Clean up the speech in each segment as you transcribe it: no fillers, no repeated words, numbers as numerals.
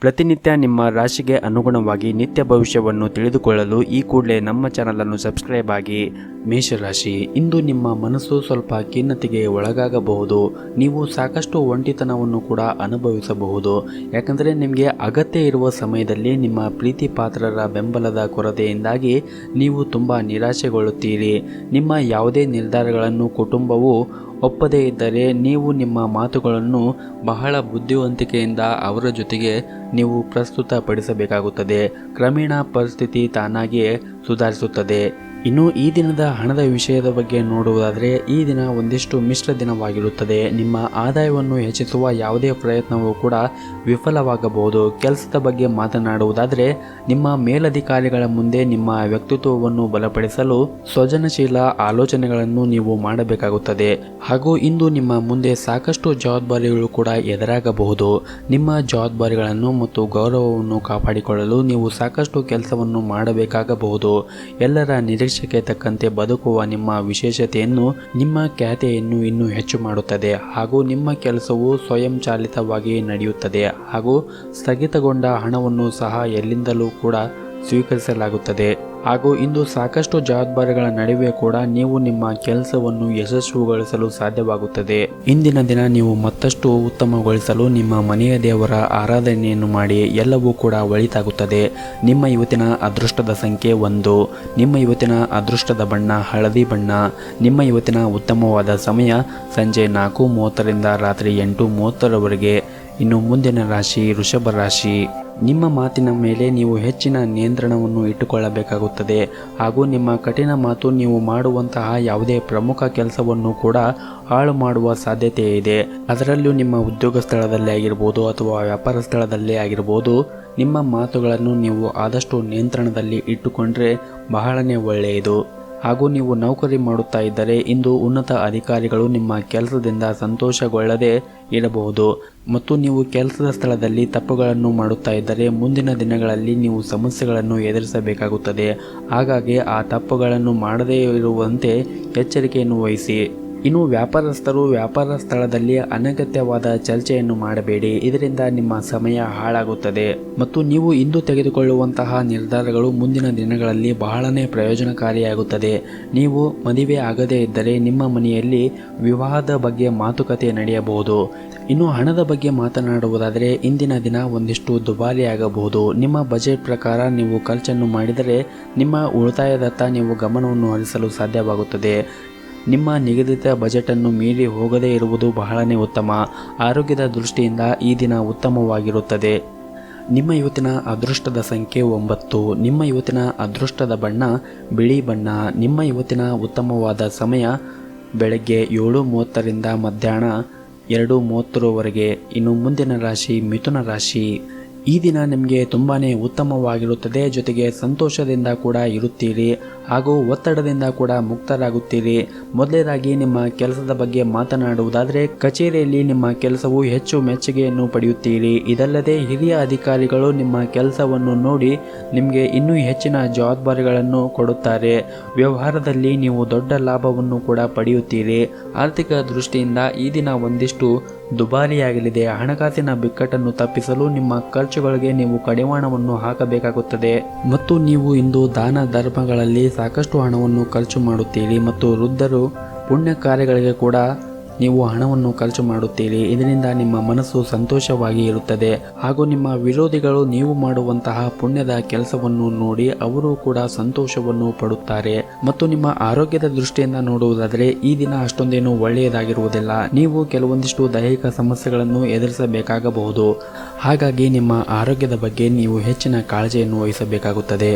ಪ್ರತಿನಿತ್ಯ ನಿಮ್ಮ ರಾಶಿಗೆ ಅನುಗುಣವಾಗಿ ನಿತ್ಯ ಭವಿಷ್ಯವನ್ನು ತಿಳಿದುಕೊಳ್ಳಲು ಈ ಕೂಡಲೇ ನಮ್ಮ ಚಾನಲನ್ನು ಸಬ್ಸ್ಕ್ರೈಬ್ ಆಗಿ. ಮೇಷರಾಶಿ, ಇಂದು ನಿಮ್ಮ ಮನಸ್ಸು ಸ್ವಲ್ಪ ಖಿನ್ನತೆಗೆ ಒಳಗಾಗಬಹುದು. ನೀವು ಸಾಕಷ್ಟು ಒಂಟಿತನವನ್ನು ಕೂಡ ಅನುಭವಿಸಬಹುದು. ಯಾಕಂದರೆ ನಿಮಗೆ ಅಗತ್ಯ ಇರುವ ಸಮಯದಲ್ಲಿ ನಿಮ್ಮ ಪ್ರೀತಿ ಪಾತ್ರರ ಬೆಂಬಲದ ಕೊರತೆಯಿಂದಾಗಿ ನೀವು ತುಂಬ ನಿರಾಶೆಗೊಳ್ಳುತ್ತೀರಿ. ನಿಮ್ಮ ಯಾವುದೇ ನಿರ್ಧಾರಗಳನ್ನು ಕುಟುಂಬವು ಒಪ್ಪದೇ ಇದ್ದರೆ ನೀವು ನಿಮ್ಮ ಮಾತುಗಳನ್ನು ಬಹಳ ಬುದ್ಧಿವಂತಿಕೆಯಿಂದ ಅವರ ಜೊತೆಗೆ ನೀವು ಪ್ರಸ್ತುತಪಡಿಸಬೇಕಾಗುತ್ತದೆ. ಕ್ರಮೇಣ ಪರಿಸ್ಥಿತಿ ತಾನಾಗಿಯೇ ಸುಧಾರಿಸುತ್ತದೆ. ಇನ್ನು ಈ ದಿನದ ಹಣದ ವಿಷಯದ ಬಗ್ಗೆ ನೋಡುವುದಾದರೆ ಈ ದಿನ ಒಂದಿಷ್ಟು ಮಿಶ್ರ ದಿನವಾಗಿರುತ್ತದೆ. ನಿಮ್ಮ ಆದಾಯವನ್ನು ಹೆಚ್ಚಿಸುವ ಯಾವುದೇ ಪ್ರಯತ್ನವೂ ಕೂಡ ವಿಫಲವಾಗಬಹುದು. ಕೆಲಸದ ಬಗ್ಗೆ ಮಾತನಾಡುವುದಾದರೆ ನಿಮ್ಮ ಮೇಲಧಿಕಾರಿಗಳ ಮುಂದೆ ನಿಮ್ಮ ವ್ಯಕ್ತಿತ್ವವನ್ನು ಬಲಪಡಿಸಲು ಸೃಜನಶೀಲ ಆಲೋಚನೆಗಳನ್ನು ನೀವು ಮಾಡಬೇಕಾಗುತ್ತದೆ. ಹಾಗೂ ಇಂದು ನಿಮ್ಮ ಮುಂದೆ ಸಾಕಷ್ಟು ಜವಾಬ್ದಾರಿಗಳು ಕೂಡ ಎದುರಾಗಬಹುದು. ನಿಮ್ಮ ಜವಾಬ್ದಾರಿಗಳನ್ನು ಮತ್ತು ಗೌರವವನ್ನು ಕಾಪಾಡಿಕೊಳ್ಳಲು ನೀವು ಸಾಕಷ್ಟು ಕೆಲಸವನ್ನು ಮಾಡಬೇಕಾಗಬಹುದು. ಎಲ್ಲರ ನಿರೀಕ್ಷೆಗೆ ತಕ್ಕಂತೆ ಬದುಕುವ ನಿಮ್ಮ ವಿಶೇಷತೆಯನ್ನು ನಿಮ್ಮ ಖ್ಯಾತಿಯನ್ನು ಇನ್ನೂ ಹೆಚ್ಚು ಮಾಡುತ್ತದೆ. ಹಾಗೂ ನಿಮ್ಮ ಕೆಲಸವು ಸ್ವಯಂಚಾಲಿತವಾಗಿ ನಡೆಯುತ್ತದೆ. ಹಾಗೂ ಸ್ಥಗಿತಗೊಂಡ ಹಣವನ್ನು ಸಹ ಎಲ್ಲಿಂದಲೂ ಕೂಡ ಸ್ವೀಕರಿಸಲಾಗುತ್ತದೆ. ಹಾಗೂ ಇಂದು ಸಾಕಷ್ಟು ಜವಾಬ್ದಾರಿಗಳ ನಡುವೆ ಕೂಡ ನೀವು ನಿಮ್ಮ ಕೆಲಸವನ್ನು ಯಶಸ್ವಿಗೊಳಿಸಲು ಸಾಧ್ಯವಾಗುತ್ತದೆ. ಇಂದಿನ ದಿನ ನೀವು ಮತ್ತಷ್ಟು ಉತ್ತಮಗೊಳಿಸಲು ನಿಮ್ಮ ಮನೆಯ ದೇವರ ಆರಾಧನೆಯನ್ನು ಮಾಡಿ. ಎಲ್ಲವೂ ಕೂಡ ಒಳಿತಾಗುತ್ತದೆ. ನಿಮ್ಮ ಇವತ್ತಿನ ಅದೃಷ್ಟದ ಸಂಖ್ಯೆ 1. ನಿಮ್ಮ ಇವತ್ತಿನ ಅದೃಷ್ಟದ ಬಣ್ಣ ಹಳದಿ ಬಣ್ಣ. ನಿಮ್ಮ ಇವತ್ತಿನ ಉತ್ತಮವಾದ ಸಮಯ ಸಂಜೆ 4:30ರಿಂದ ರಾತ್ರಿ 8:30ರವರೆಗೆ. ಇನ್ನು ಮುಂದಿನ ರಾಶಿ ವೃಷಭ ರಾಶಿ. ನಿಮ್ಮ ಮಾತಿನ ಮೇಲೆ ನೀವು ಹೆಚ್ಚಿನ ನಿಯಂತ್ರಣವನ್ನು ಇಟ್ಟುಕೊಳ್ಳಬೇಕಾಗುತ್ತದೆ. ಹಾಗೂ ನಿಮ್ಮ ಕಠಿಣ ಮಾತು ನೀವು ಮಾಡುವಂತಹ ಯಾವುದೇ ಪ್ರಮುಖ ಕೆಲಸವನ್ನು ಕೂಡ ಹಾಳು ಮಾಡುವ ಸಾಧ್ಯತೆ ಇದೆ. ಅದರಲ್ಲೂ ನಿಮ್ಮ ಉದ್ಯೋಗ ಸ್ಥಳದಲ್ಲೇ ಆಗಿರ್ಬೋದು ಅಥವಾ ವ್ಯಾಪಾರ ಸ್ಥಳದಲ್ಲೇ ಆಗಿರ್ಬೋದು, ನಿಮ್ಮ ಮಾತುಗಳನ್ನು ನೀವು ಆದಷ್ಟು ನಿಯಂತ್ರಣದಲ್ಲಿ ಇಟ್ಟುಕೊಂಡ್ರೆ ಬಹಳನೇ ಒಳ್ಳೆಯದು. ಹಾಗೂ ನೀವು ನೌಕರಿ ಮಾಡುತ್ತಾ ಇದ್ದರೆ ಇಂದು ಉನ್ನತ ಅಧಿಕಾರಿಗಳು ನಿಮ್ಮ ಕೆಲಸದಿಂದ ಸಂತೋಷಗೊಳ್ಳದೆ ಇರಬಹುದು. ಮತ್ತು ನೀವು ಕೆಲಸದ ಸ್ಥಳದಲ್ಲಿ ತಪ್ಪುಗಳನ್ನು ಮಾಡುತ್ತಾ ಇದ್ದರೆ ಮುಂದಿನ ದಿನಗಳಲ್ಲಿ ನೀವು ಸಮಸ್ಯೆಗಳನ್ನು ಎದುರಿಸಬೇಕಾಗುತ್ತದೆ. ಹಾಗಾಗಿ ಆ ತಪ್ಪುಗಳನ್ನು ಮಾಡದೇ ಇರುವಂತೆ ಎಚ್ಚರಿಕೆಯನ್ನು ವಹಿಸಿ. ಇನ್ನು ವ್ಯಾಪಾರಸ್ಥರು ವ್ಯಾಪಾರ ಸ್ಥಳದಲ್ಲಿ ಅನಗತ್ಯವಾದ ಚರ್ಚೆಯನ್ನು ಮಾಡಬೇಡಿ. ಇದರಿಂದ ನಿಮ್ಮ ಸಮಯ ಹಾಳಾಗುತ್ತದೆ. ಮತ್ತು ನೀವು ಇಂದು ತೆಗೆದುಕೊಳ್ಳುವಂತಹ ನಿರ್ಧಾರಗಳು ಮುಂದಿನ ದಿನಗಳಲ್ಲಿ ಬಹಳನೇ ಪ್ರಯೋಜನಕಾರಿಯಾಗುತ್ತದೆ. ನೀವು ಮದುವೆ ಆಗದೇ ಇದ್ದರೆ ನಿಮ್ಮ ಮನೆಯಲ್ಲಿ ವಿವಾಹದ ಬಗ್ಗೆ ಮಾತುಕತೆ ನಡೆಯಬಹುದು. ಇನ್ನು ಹಣದ ಬಗ್ಗೆ ಮಾತನಾಡುವುದಾದರೆ ಇಂದಿನ ದಿನ ಒಂದಿಷ್ಟು ದುಬಾರಿಯಾಗಬಹುದು. ನಿಮ್ಮ ಬಜೆಟ್ ಪ್ರಕಾರ ನೀವು ಖರ್ಚನ್ನು ಮಾಡಿದರೆ ನಿಮ್ಮ ಉಳಿತಾಯದತ್ತ ನೀವು ಗಮನವನ್ನು ಹರಿಸಲು ಸಾಧ್ಯವಾಗುತ್ತದೆ. ನಿಮ್ಮ ನಿಗದಿತ ಬಜೆಟನ್ನು ಮೀರಿ ಹೋಗದೇ ಇರುವುದು ಬಹಳನೇ ಉತ್ತಮ. ಆರೋಗ್ಯದ ದೃಷ್ಟಿಯಿಂದ ಈ ದಿನ ಉತ್ತಮವಾಗಿರುತ್ತದೆ. ನಿಮ್ಮ ಇವತ್ತಿನ ಅದೃಷ್ಟದ ಸಂಖ್ಯೆ 9. ನಿಮ್ಮ ಇವತ್ತಿನ ಅದೃಷ್ಟದ ಬಣ್ಣ ಬಿಳಿ ಬಣ್ಣ. ನಿಮ್ಮ ಇವತ್ತಿನ ಉತ್ತಮವಾದ ಸಮಯ ಬೆಳಗ್ಗೆ 7:30ರಿಂದ ಮಧ್ಯಾಹ್ನ 2:30ರವರೆಗೆ. ಇನ್ನು ಮುಂದಿನ ರಾಶಿ ಮಿಥುನ ರಾಶಿ. ಈ ದಿನ ನಿಮಗೆ ತುಂಬಾ ಉತ್ತಮವಾಗಿರುತ್ತದೆ. ಜೊತೆಗೆ ಸಂತೋಷದಿಂದ ಕೂಡ ಇರುತ್ತೀರಿ ಹಾಗೂ ಒತ್ತಡದಿಂದ ಕೂಡ ಮುಕ್ತರಾಗುತ್ತೀರಿ. ಮೊದಲನೇದಾಗಿ ನಿಮ್ಮ ಕೆಲಸದ ಬಗ್ಗೆ ಮಾತನಾಡುವುದಾದರೆ ಕಚೇರಿಯಲ್ಲಿ ನಿಮ್ಮ ಕೆಲಸವು ಹೆಚ್ಚು ಮೆಚ್ಚುಗೆಯನ್ನು ಪಡೆಯುತ್ತೀರಿ. ಇದಲ್ಲದೆ ಹಿರಿಯ ಅಧಿಕಾರಿಗಳು ನಿಮ್ಮ ಕೆಲಸವನ್ನು ನೋಡಿ ನಿಮಗೆ ಇನ್ನೂ ಹೆಚ್ಚಿನ ಜವಾಬ್ದಾರಿಗಳನ್ನು ಕೊಡುತ್ತಾರೆ. ವ್ಯವಹಾರದಲ್ಲಿ ನೀವು ದೊಡ್ಡ ಲಾಭವನ್ನು ಕೂಡ ಪಡೆಯುತ್ತೀರಿ. ಆರ್ಥಿಕ ದೃಷ್ಟಿಯಿಂದ ಈ ದಿನ ಒಂದಿಷ್ಟು ದುಬಾರಿಯಾಗಲಿದೆ. ಹಣಕಾಸಿನ ಬಿಕ್ಕಟ್ಟನ್ನು ತಪ್ಪಿಸಲು ನಿಮ್ಮ ಖರ್ಚುಗಳಿಗೆ ನೀವು ಕಡಿವಾಣವನ್ನು ಹಾಕಬೇಕಾಗುತ್ತದೆ. ಮತ್ತು ನೀವು ಇಂದು ದಾನ ಧರ್ಮಗಳಲ್ಲಿ ಸಾಕಷ್ಟು ಹಣವನ್ನು ಖರ್ಚು ಮಾಡುತ್ತೀರಿ. ಮತ್ತು ವೃದ್ಧರು ಪುಣ್ಯ ಕಾರ್ಯಗಳಿಗೆ ಕೂಡ ನೀವು ಹಣವನ್ನು ಖರ್ಚು ಮಾಡುತ್ತೀರಿ. ಇದರಿಂದ ನಿಮ್ಮ ಮನಸ್ಸು ಸಂತೋಷವಾಗಿ ಇರುತ್ತದೆ. ಹಾಗೂ ನಿಮ್ಮ ವಿರೋಧಿಗಳು ನೀವು ಮಾಡುವಂತಹ ಪುಣ್ಯದ ಕೆಲಸವನ್ನು ನೋಡಿ ಅವರು ಕೂಡ ಸಂತೋಷವನ್ನು ಪಡುತ್ತಾರೆ. ಮತ್ತು ನಿಮ್ಮ ಆರೋಗ್ಯದ ದೃಷ್ಟಿಯಿಂದ ನೋಡುವುದಾದರೆ ಈ ದಿನ ಅಷ್ಟೊಂದೇನು ಒಳ್ಳೆಯದಾಗಿರುವುದಿಲ್ಲ. ನೀವು ಕೆಲವೊಂದಿಷ್ಟು ದೈಹಿಕ ಸಮಸ್ಯೆಗಳನ್ನು ಎದುರಿಸಬೇಕಾಗಬಹುದು. ಹಾಗಾಗಿ ನಿಮ್ಮ ಆರೋಗ್ಯದ ಬಗ್ಗೆ ನೀವು ಹೆಚ್ಚಿನ ಕಾಳಜಿಯನ್ನು ವಹಿಸಬೇಕಾಗುತ್ತದೆ.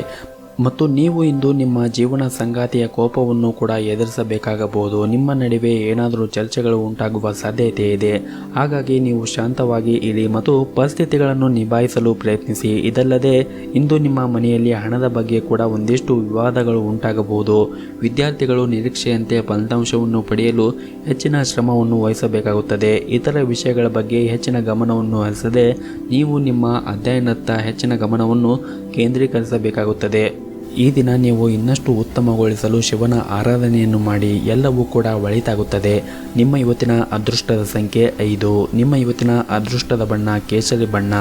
ಮತ್ತು ನೀವು ಇಂದು ನಿಮ್ಮ ಜೀವನ ಸಂಗಾತಿಯ ಕೋಪವನ್ನು ಕೂಡ ಎದುರಿಸಬೇಕಾಗಬಹುದು. ನಿಮ್ಮ ನಡುವೆ ಏನಾದರೂ ಚರ್ಚೆಗಳು ಉಂಟಾಗುವ ಸಾಧ್ಯತೆ ಇದೆ. ಹಾಗಾಗಿ ನೀವು ಶಾಂತವಾಗಿ ಇರಿ ಮತ್ತು ಪರಿಸ್ಥಿತಿಗಳನ್ನು ನಿಭಾಯಿಸಲು ಪ್ರಯತ್ನಿಸಿ. ಇದಲ್ಲದೆ ಇಂದು ನಿಮ್ಮ ಮನೆಯಲ್ಲಿ ಹಣದ ಬಗ್ಗೆ ಕೂಡ ಒಂದಿಷ್ಟು ವಿವಾದಗಳು ಉಂಟಾಗಬಹುದು. ವಿದ್ಯಾರ್ಥಿಗಳು ನಿರೀಕ್ಷೆಯಂತೆ ಫಲಿತಾಂಶವನ್ನು ಪಡೆಯಲು ಹೆಚ್ಚಿನ ಶ್ರಮವನ್ನು ವಹಿಸಬೇಕಾಗುತ್ತದೆ. ಇತರ ವಿಷಯಗಳ ಬಗ್ಗೆ ಹೆಚ್ಚಿನ ಗಮನವನ್ನು ಹರಿಸದೆ ನೀವು ನಿಮ್ಮ ಅಧ್ಯಯನದತ್ತ ಹೆಚ್ಚಿನ ಗಮನವನ್ನು ಕೇಂದ್ರೀಕರಿಸಬೇಕಾಗುತ್ತದೆ. ಈ ದಿನ ನೀವು ಇನ್ನಷ್ಟು ಉತ್ತಮಗೊಳಿಸಲು ಶಿವನ ಆರಾಧನೆಯನ್ನು ಮಾಡಿ ಎಲ್ಲವೂ ಕೂಡ ಒಳಿತಾಗುತ್ತದೆ. ನಿಮ್ಮ ಇವತ್ತಿನ ಅದೃಷ್ಟದ ಸಂಖ್ಯೆ 5. ನಿಮ್ಮ ಇವತ್ತಿನ ಅದೃಷ್ಟದ ಬಣ್ಣ ಕೇಸರಿ ಬಣ್ಣ.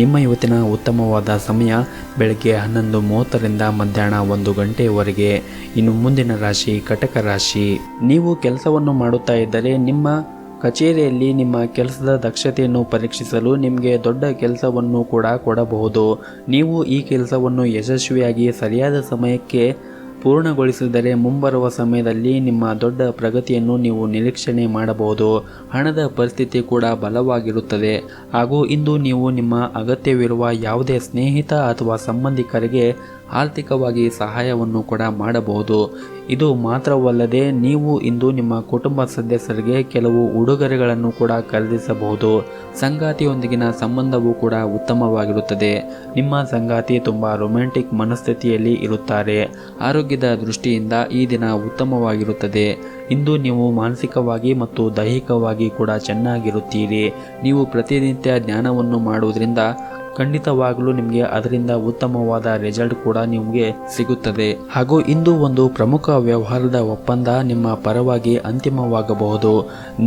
ನಿಮ್ಮ ಇವತ್ತಿನ ಉತ್ತಮವಾದ ಸಮಯ ಬೆಳಗ್ಗೆ 11:30ರಿಂದ ಮಧ್ಯಾಹ್ನ 1 ಗಂಟೆಯವರೆಗೆ. ಇನ್ನು ಮುಂದಿನ ರಾಶಿ ಕಟಕ ರಾಶಿ. ನೀವು ಕೆಲಸವನ್ನು ಮಾಡುತ್ತಾ ಇದ್ದರೆ ನಿಮ್ಮ ಕಚೇರಿಯಲ್ಲಿ ನಿಮ್ಮ ಕೆಲಸದ ದಕ್ಷತೆಯನ್ನು ಪರೀಕ್ಷಿಸಲು ನಿಮಗೆ ದೊಡ್ಡ ಕೆಲಸವನ್ನು ಕೂಡ ಕೊಡಬಹುದು. ನೀವು ಈ ಕೆಲಸವನ್ನು ಯಶಸ್ವಿಯಾಗಿ ಸರಿಯಾದ ಸಮಯಕ್ಕೆ ಪೂರ್ಣಗೊಳಿಸಿದರೆ ಮುಂಬರುವ ಸಮಯದಲ್ಲಿ ನಿಮ್ಮ ದೊಡ್ಡ ಪ್ರಗತಿಯನ್ನು ನೀವು ನಿರೀಕ್ಷಣೆ ಮಾಡಬಹುದು. ಹಣದ ಪರಿಸ್ಥಿತಿ ಕೂಡ ಬಲವಾಗಿರುತ್ತದೆ ಹಾಗೂ ಇಂದು ನೀವು ನಿಮ್ಮ ಅಗತ್ಯವಿರುವ ಯಾವುದೇ ಸ್ನೇಹಿತ ಅಥವಾ ಸಂಬಂಧಿಕರಿಗೆ ಆರ್ಥಿಕವಾಗಿ ಸಹಾಯವನ್ನು ಕೂಡ ಮಾಡಬಹುದು. ಇದು ಮಾತ್ರವಲ್ಲದೆ ನೀವು ಇಂದು ನಿಮ್ಮ ಕುಟುಂಬ ಸದಸ್ಯರಿಗೆ ಕೆಲವು ಉಡುಗೊರೆಗಳನ್ನು ಕೂಡ ಖರೀದಿಸಬಹುದು. ಸಂಗಾತಿಯೊಂದಿಗಿನ ಸಂಬಂಧವೂ ಕೂಡ ಉತ್ತಮವಾಗಿರುತ್ತದೆ. ನಿಮ್ಮ ಸಂಗಾತಿ ತುಂಬ ರೊಮ್ಯಾಂಟಿಕ್ ಮನಸ್ಥಿತಿಯಲ್ಲಿ ಇರುತ್ತಾರೆ. ಆರೋಗ್ಯದ ದೃಷ್ಟಿಯಿಂದ ಈ ದಿನ ಉತ್ತಮವಾಗಿರುತ್ತದೆ. ಇಂದು ನೀವು ಮಾನಸಿಕವಾಗಿ ಮತ್ತು ದೈಹಿಕವಾಗಿ ಕೂಡ ಚೆನ್ನಾಗಿರುತ್ತೀರಿ. ನೀವು ಪ್ರತಿನಿತ್ಯ ಧ್ಯಾನವನ್ನು ಮಾಡುವುದರಿಂದ ಖಂಡಿತವಾಗಲೂ ನಿಮಗೆ ಅದರಿಂದ ಉತ್ತಮವಾದ ರಿಸಲ್ಟ್ ಕೂಡ ನಿಮಗೆ ಸಿಗುತ್ತದೆ. ಹಾಗೂ ಇಂದು ಒಂದು ಪ್ರಮುಖ ವ್ಯವಹಾರದ ಒಪ್ಪಂದ ನಿಮ್ಮ ಪರವಾಗಿ ಅಂತಿಮವಾಗಬಹುದು.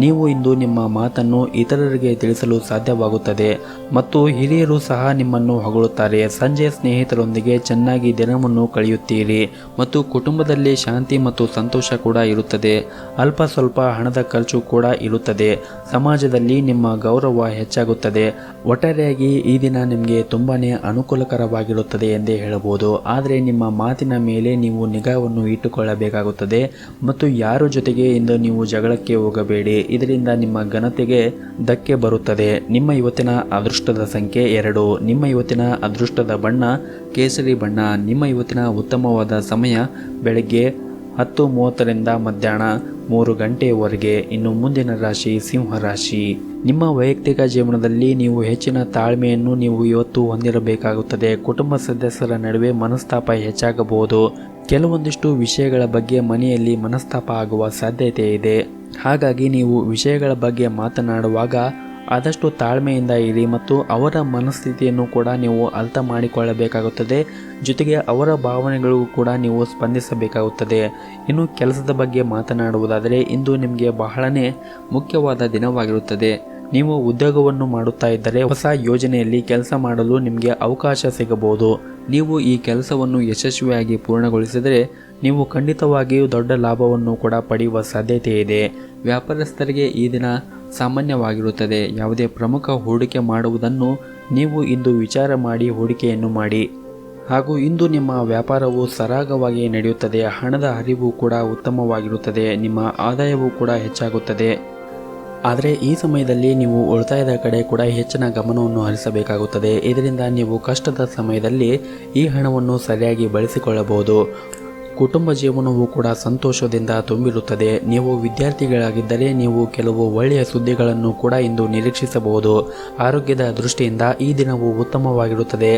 ನೀವು ಇಂದು ನಿಮ್ಮ ಮಾತನ್ನು ಇತರರಿಗೆ ತಿಳಿಸಲು ಸಾಧ್ಯವಾಗುತ್ತದೆ ಮತ್ತು ಹಿರಿಯರು ಸಹ ನಿಮ್ಮನ್ನು ಹೊಗಳುತ್ತಾರೆ. ಸಂಜೆ ಸ್ನೇಹಿತರೊಂದಿಗೆ ಚೆನ್ನಾಗಿ ದಿನವನ್ನು ಕಳೆಯುತ್ತೀರಿ ಮತ್ತು ಕುಟುಂಬದಲ್ಲಿ ಶಾಂತಿ ಮತ್ತು ಸಂತೋಷ ಕೂಡ ಇರುತ್ತದೆ. ಅಲ್ಪ ಸ್ವಲ್ಪ ಹಣದ ಖರ್ಚು ಕೂಡ ಇರುತ್ತದೆ. ಸಮಾಜದಲ್ಲಿ ನಿಮ್ಮ ಗೌರವ ಹೆಚ್ಚಾಗುತ್ತದೆ. ಒಟ್ಟಾರೆಯಾಗಿ ಈ ದಿನ ನಿಮಗೆ ತುಂಬಾನೇ ಅನುಕೂಲಕರವಾಗಿರುತ್ತದೆ ಎಂದೇ ಹೇಳಬಹುದು. ಆದರೆ ನಿಮ್ಮ ಮಾತಿನ ಮೇಲೆ ನೀವು ನಿಗಾವನ್ನು ಇಟ್ಟುಕೊಳ್ಳಬೇಕಾಗುತ್ತದೆ ಮತ್ತು ಯಾರ ಜೊತೆಗೆ ಇಂದು ನೀವು ಜಗಳಕ್ಕೆ ಹೋಗಬೇಡಿ. ಇದರಿಂದ ನಿಮ್ಮ ಘನತೆಗೆ ಧಕ್ಕೆ ಬರುತ್ತದೆ. ನಿಮ್ಮ ಇವತ್ತಿನ ಅದೃಷ್ಟದ ಸಂಖ್ಯೆ 2. ನಿಮ್ಮ ಇವತ್ತಿನ ಅದೃಷ್ಟದ ಬಣ್ಣ ಕೇಸರಿ ಬಣ್ಣ. ನಿಮ್ಮ ಇವತ್ತಿನ ಉತ್ತಮವಾದ ಸಮಯ ಬೆಳಗ್ಗೆ 10:30ರಿಂದ ಮಧ್ಯಾಹ್ನ 3 ಗಂಟೆಯವರೆಗೆ. ಇನ್ನು ಮುಂದಿನ ರಾಶಿ ಸಿಂಹ ರಾಶಿ. ನಿಮ್ಮ ವೈಯಕ್ತಿಕ ಜೀವನದಲ್ಲಿ ನೀವು ಹೆಚ್ಚಿನ ತಾಳ್ಮೆಯನ್ನು ನೀವು ಇವತ್ತು ಹೊಂದಿರಬೇಕಾಗುತ್ತದೆ. ಕುಟುಂಬ ಸದಸ್ಯರ ನಡುವೆ ಮನಸ್ತಾಪ ಹೆಚ್ಚಾಗಬಹುದು. ಕೆಲವೊಂದಿಷ್ಟು ವಿಷಯಗಳ ಬಗ್ಗೆ ಮನೆಯಲ್ಲಿ ಮನಸ್ತಾಪ ಆಗುವ ಸಾಧ್ಯತೆ ಇದೆ. ಹಾಗಾಗಿ ನೀವು ವಿಷಯಗಳ ಬಗ್ಗೆ ಮಾತನಾಡುವಾಗ ಆದಷ್ಟು ತಾಳ್ಮೆಯಿಂದ ಇರಿ ಮತ್ತು ಅವರ ಮನಸ್ಥಿತಿಯನ್ನು ಕೂಡ ನೀವು ಅರ್ಥ ಮಾಡಿಕೊಳ್ಳಬೇಕಾಗುತ್ತದೆ. ಜೊತೆಗೆ ಅವರ ಭಾವನೆಗಳಿಗೂ ಕೂಡ ನೀವು ಸ್ಪಂದಿಸಬೇಕಾಗುತ್ತದೆ. ಇನ್ನು ಕೆಲಸದ ಬಗ್ಗೆ ಮಾತನಾಡುವುದಾದರೆ ಇಂದು ನಿಮಗೆ ಬಹಳನೇ ಮುಖ್ಯವಾದ ದಿನವಾಗಿರುತ್ತದೆ. ನೀವು ಉದ್ಯೋಗವನ್ನು ಮಾಡುತ್ತಾ ಇದ್ದರೆ ಹೊಸ ಯೋಜನೆಯಲ್ಲಿ ಕೆಲಸ ಮಾಡಲು ನಿಮಗೆ ಅವಕಾಶ ಸಿಗಬಹುದು. ನೀವು ಈ ಕೆಲಸವನ್ನು ಯಶಸ್ವಿಯಾಗಿ ಪೂರ್ಣಗೊಳಿಸಿದರೆ ನೀವು ಖಂಡಿತವಾಗಿಯೂ ದೊಡ್ಡ ಲಾಭವನ್ನು ಕೂಡ ಪಡೆಯುವ ಸಾಧ್ಯತೆ ಇದೆ. ವ್ಯಾಪಾರಸ್ಥರಿಗೆ ಈ ದಿನ ಸಾಮಾನ್ಯವಾಗಿರುತ್ತದೆ. ಯಾವುದೇ ಪ್ರಮುಖ ಹೂಡಿಕೆ ಮಾಡುವುದನ್ನು ನೀವು ಇಂದು ವಿಚಾರ ಮಾಡಿ ಹೂಡಿಕೆಯನ್ನು ಮಾಡಿ. ಹಾಗೂ ಇಂದು ನಿಮ್ಮ ವ್ಯಾಪಾರವು ಸರಾಗವಾಗಿ ನಡೆಯುತ್ತದೆ. ಹಣದ ಹರಿವು ಕೂಡ ಉತ್ತಮವಾಗಿರುತ್ತದೆ. ನಿಮ್ಮ ಆದಾಯವೂ ಕೂಡ ಹೆಚ್ಚಾಗುತ್ತದೆ. ಆದರೆ ಈ ಸಮಯದಲ್ಲಿ ನೀವು ಉಳಿತಾಯದ ಕಡೆ ಕೂಡ ಹೆಚ್ಚಿನ ಗಮನವನ್ನು ಹರಿಸಬೇಕಾಗುತ್ತದೆ. ಇದರಿಂದ ನೀವು ಕಷ್ಟದ ಸಮಯದಲ್ಲಿ ಈ ಹಣವನ್ನು ಸರಿಯಾಗಿ ಬಳಸಿಕೊಳ್ಳಬಹುದು. ಕುಟುಂಬ ಜೀವನವೂ ಕೂಡ ಸಂತೋಷದಿಂದ ತುಂಬಿರುತ್ತದೆ. ನೀವು ವಿದ್ಯಾರ್ಥಿಗಳಾಗಿದ್ದರೆ ನೀವು ಕೆಲವು ಒಳ್ಳೆಯ ಸುದ್ದಿಗಳನ್ನು ಕೂಡ ಇಂದು ನಿರೀಕ್ಷಿಸಬಹುದು. ಆರೋಗ್ಯದ ದೃಷ್ಟಿಯಿಂದ ಈ ದಿನವು ಉತ್ತಮವಾಗಿರುತ್ತದೆ.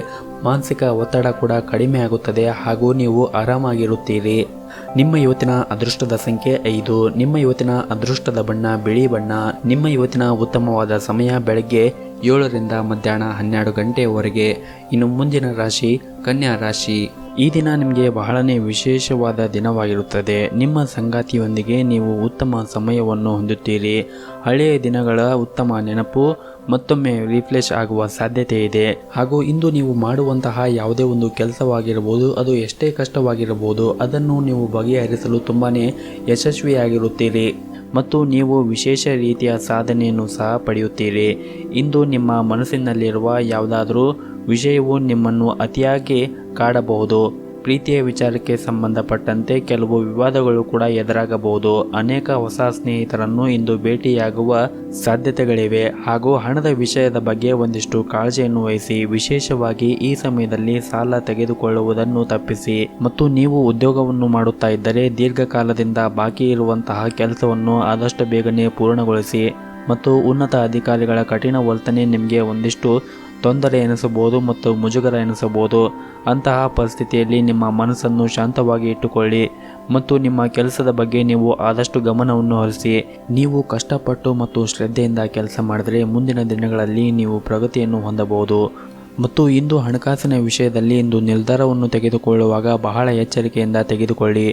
ಮಾನಸಿಕ ಒತ್ತಡ ಕೂಡ ಕಡಿಮೆ ಆಗುತ್ತದೆ ಹಾಗೂ ನೀವು ಆರಾಮಾಗಿರುತ್ತೀರಿ. ನಿಮ್ಮ ಇವತ್ತಿನ ಅದೃಷ್ಟದ ಸಂಖ್ಯೆ 5. ನಿಮ್ಮ ಇವತ್ತಿನ ಅದೃಷ್ಟದ ಬಣ್ಣ ಬಿಳಿ ಬಣ್ಣ. ನಿಮ್ಮ ಇವತ್ತಿನ ಉತ್ತಮವಾದ ಸಮಯ ಬೆಳಗ್ಗೆ 7ರಿಂದ ಮಧ್ಯಾಹ್ನ 12 ಗಂಟೆಯವರೆಗೆ. ಇನ್ನು ಮುಂದಿನ ರಾಶಿ ಕನ್ಯಾ ರಾಶಿ. ಈ ದಿನ ನಿಮಗೆ ಬಹಳನೇ ವಿಶೇಷವಾದ ದಿನವಾಗಿರುತ್ತದೆ. ನಿಮ್ಮ ಸಂಗಾತಿಯೊಂದಿಗೆ ನೀವು ಉತ್ತಮ ಸಮಯವನ್ನು ಹೊಂದುತ್ತೀರಿ. ಹಳೆಯ ದಿನಗಳ ಉತ್ತಮ ನೆನಪು ಮತ್ತೊಮ್ಮೆ ರಿಫ್ರೆಶ್ ಆಗುವ ಸಾಧ್ಯತೆ ಇದೆ. ಹಾಗೂ ಇಂದು ನೀವು ಮಾಡುವಂತಹ ಯಾವುದೇ ಒಂದು ಕೆಲಸವಾಗಿರಬಹುದು, ಅದು ಎಷ್ಟೇ ಕಷ್ಟವಾಗಿರಬಹುದು, ಅದನ್ನು ನೀವು ಬಗೆಹರಿಸಲು ತುಂಬಾನೇ ಯಶಸ್ವಿಯಾಗಿರುತ್ತೀರಿ ಮತ್ತು ನೀವು ವಿಶೇಷ ರೀತಿಯ ಸಾಧನೆಯನ್ನು ಸಹ ಪಡೆಯುತ್ತೀರಿ. ಇಂದು ನಿಮ್ಮ ಮನಸ್ಸಿನಲ್ಲಿರುವ ಯಾವುದಾದರೂ ವಿಷಯವು ನಿಮ್ಮನ್ನು ಅತಿಯಾಗಿ ಕಾಡಬಹುದು. ಪ್ರೀತಿಯ ವಿಚಾರಕ್ಕೆ ಸಂಬಂಧಪಟ್ಟಂತೆ ಕೆಲವು ವಿವಾದಗಳು ಕೂಡ ಎದುರಾಗಬಹುದು. ಅನೇಕ ಹೊಸ ಸ್ನೇಹಿತರನ್ನು ಇಂದು ಭೇಟಿಯಾಗುವ ಸಾಧ್ಯತೆಗಳಿವೆ. ಹಾಗೂ ಹಣದ ವಿಷಯದ ಬಗ್ಗೆ ಒಂದಿಷ್ಟು ಕಾಳಜಿಯನ್ನು ವಹಿಸಿ. ವಿಶೇಷವಾಗಿ ಈ ಸಮಯದಲ್ಲಿ ಸಾಲ ತೆಗೆದುಕೊಳ್ಳುವುದನ್ನು ತಪ್ಪಿಸಿ. ಮತ್ತು ನೀವು ಉದ್ಯೋಗವನ್ನು ಮಾಡುತ್ತಾ ಇದ್ದರೆ ದೀರ್ಘಕಾಲದಿಂದ ಬಾಕಿ ಇರುವಂತಹ ಕೆಲಸವನ್ನು ಆದಷ್ಟು ಬೇಗನೆ ಪೂರ್ಣಗೊಳಿಸಿ. ಮತ್ತು ಉನ್ನತ ಅಧಿಕಾರಿಗಳ ಕಠಿಣ ವರ್ತನೆ ನಿಮಗೆ ಒಂದಿಷ್ಟು ತೊಂದರೆ ಎನಿಸಬಹುದು ಮತ್ತು ಮುಜುಗರ ಎನಿಸಬಹುದು. ಅಂತಹ ಪರಿಸ್ಥಿತಿಯಲ್ಲಿ ನಿಮ್ಮ ಮನಸ್ಸನ್ನು ಶಾಂತವಾಗಿ ಇಟ್ಟುಕೊಳ್ಳಿ ಮತ್ತು ನಿಮ್ಮ ಕೆಲಸದ ಬಗ್ಗೆ ನೀವು ಆದಷ್ಟು ಗಮನವನ್ನು ಹರಿಸಿ. ನೀವು ಕಷ್ಟಪಟ್ಟು ಮತ್ತು ಶ್ರದ್ಧೆಯಿಂದ ಕೆಲಸ ಮಾಡಿದರೆ ಮುಂದಿನ ದಿನಗಳಲ್ಲಿ ನೀವು ಪ್ರಗತಿಯನ್ನು ಹೊಂದಬಹುದು. ಮತ್ತು ಇಂದು ಹಣಕಾಸಿನ ವಿಷಯದಲ್ಲಿ ಇಂದು ನಿರ್ಧಾರವನ್ನು ತೆಗೆದುಕೊಳ್ಳುವಾಗ ಬಹಳ ಎಚ್ಚರಿಕೆಯಿಂದ ತೆಗೆದುಕೊಳ್ಳಿ.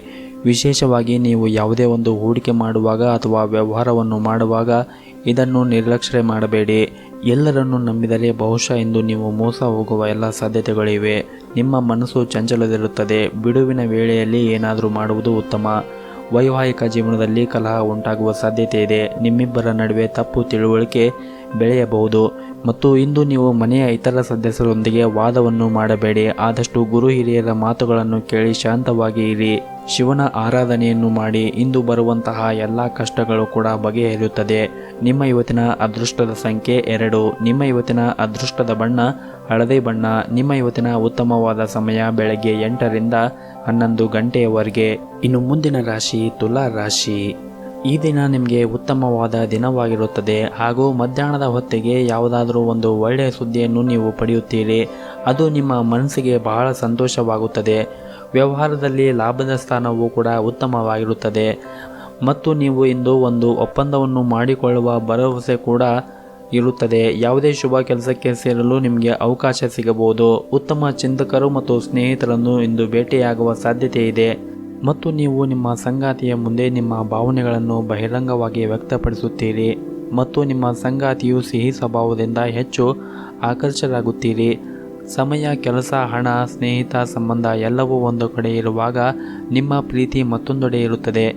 ವಿಶೇಷವಾಗಿ ನೀವು ಯಾವುದೇ ಒಂದು ಹೂಡಿಕೆ ಮಾಡುವಾಗ ಅಥವಾ ವ್ಯವಹಾರವನ್ನು ಮಾಡುವಾಗ ಇದನ್ನು ನಿರ್ಲಕ್ಷ್ಯ ಮಾಡಬೇಡಿ. ಎಲ್ಲರನ್ನು ನಂಬಿದರೆ ಬಹುಶಃ ಇಂದು ನೀವು ಮೋಸ ಹೋಗುವ ಎಲ್ಲ ಸಾಧ್ಯತೆಗಳಿವೆ. ನಿಮ್ಮ ಮನಸ್ಸು ಚಂಚಲದಿರುತ್ತದೆ. ಬಿಡುವಿನ ವೇಳೆಯಲ್ಲಿ ಏನಾದರೂ ಮಾಡುವುದು ಉತ್ತಮ. ವೈವಾಹಿಕ ಜೀವನದಲ್ಲಿ ಕಲಹ ಉಂಟಾಗುವ ಸಾಧ್ಯತೆ ಇದೆ. ನಿಮ್ಮಿಬ್ಬರ ನಡುವೆ ತಪ್ಪು ತಿಳುವಳಿಕೆ ಬೆಳೆಯಬಹುದು ಮತ್ತು ಇಂದು ನೀವು ಮನೆಯ ಇತರ ಸದಸ್ಯರೊಂದಿಗೆ ವಾದವನ್ನು ಮಾಡಬೇಡಿ. ಆದಷ್ಟು ಗುರು ಹಿರಿಯರ ಮಾತುಗಳನ್ನು ಕೇಳಿ ಶಾಂತವಾಗಿ ಇರಿ. ಶಿವನ ಆರಾಧನೆಯನ್ನು ಮಾಡಿ. ಇಂದು ಬರುವಂತಹ ಎಲ್ಲ ಕಷ್ಟಗಳು ಕೂಡ ಬಗೆಹರಿಯುತ್ತದೆ. ನಿಮ್ಮ ಇವತ್ತಿನ ಅದೃಷ್ಟದ ಸಂಖ್ಯೆ 2. ನಿಮ್ಮ ಇವತ್ತಿನ ಅದೃಷ್ಟದ ಬಣ್ಣ ಹಳದಿ ಬಣ್ಣ. ನಿಮ್ಮ ಇವತ್ತಿನ ಉತ್ತಮವಾದ ಸಮಯ ಬೆಳಗ್ಗೆ 8 ರಿಂದ 11 ಗಂಟೆಯವರೆಗೆ. ಇನ್ನು ಮುಂದಿನ ರಾಶಿ ತುಲಾ ರಾಶಿ. ಈ ದಿನ ನಿಮಗೆ ಉತ್ತಮವಾದ ದಿನವಾಗಿರುತ್ತದೆ ಹಾಗೂ ಮಧ್ಯಾಹ್ನದ ಹೊತ್ತಿಗೆ ಯಾವುದಾದರೂ ಒಂದು ಒಳ್ಳೆಯ ಸುದ್ದಿಯನ್ನು ನೀವು ಪಡೆಯುತ್ತೀರಿ. ಅದು ನಿಮ್ಮ ಮನಸ್ಸಿಗೆ ಬಹಳ ಸಂತೋಷವಾಗುತ್ತದೆ. ವ್ಯವಹಾರದಲ್ಲಿ ಲಾಭದ ಸ್ಥಾನವೂ ಕೂಡ ಉತ್ತಮವಾಗಿರುತ್ತದೆ ಮತ್ತು ನೀವು ಇಂದು ಒಂದು ಒಪ್ಪಂದವನ್ನು ಮಾಡಿಕೊಳ್ಳುವ ಭರವಸೆ ಕೂಡ ಇರುತ್ತದೆ. ಯಾವುದೇ ಶುಭ ಕೆಲಸಕ್ಕೆ ಸೇರಲು ನಿಮಗೆ ಅವಕಾಶ ಸಿಗಬಹುದು. ಉತ್ತಮ ಚಿಂತಕರು ಮತ್ತು ಸ್ನೇಹಿತರನ್ನು ಇಂದು ಭೇಟಿಯಾಗುವ ಸಾಧ್ಯತೆ ಇದೆ ಮತ್ತು ನೀವು ನಿಮ್ಮ ಸಂಗಾತಿಯ ಮುಂದೆ ನಿಮ್ಮ ಭಾವನೆಗಳನ್ನು ಬಹಿರಂಗವಾಗಿ ವ್ಯಕ್ತಪಡಿಸುತ್ತೀರಿ ಮತ್ತು ನಿಮ್ಮ ಸಂಗಾತಿಯು ಸಿಹಿ ಸ್ವಭಾವದಿಂದ ಹೆಚ್ಚು ಆಕರ್ಷರಾಗುತ್ತೀರಿ. ಸಮಯ, ಕೆಲಸ, ಹಣ, ಸ್ನೇಹಿತ, ಸಂಬಂಧ ಎಲ್ಲವೂ ಒಂದು ಕಡೆ ಇರುವಾಗ ನಿಮ್ಮ ಪ್ರೀತಿ ಮತ್ತೊಂದೆಡೆ ಇರುತ್ತದೆ.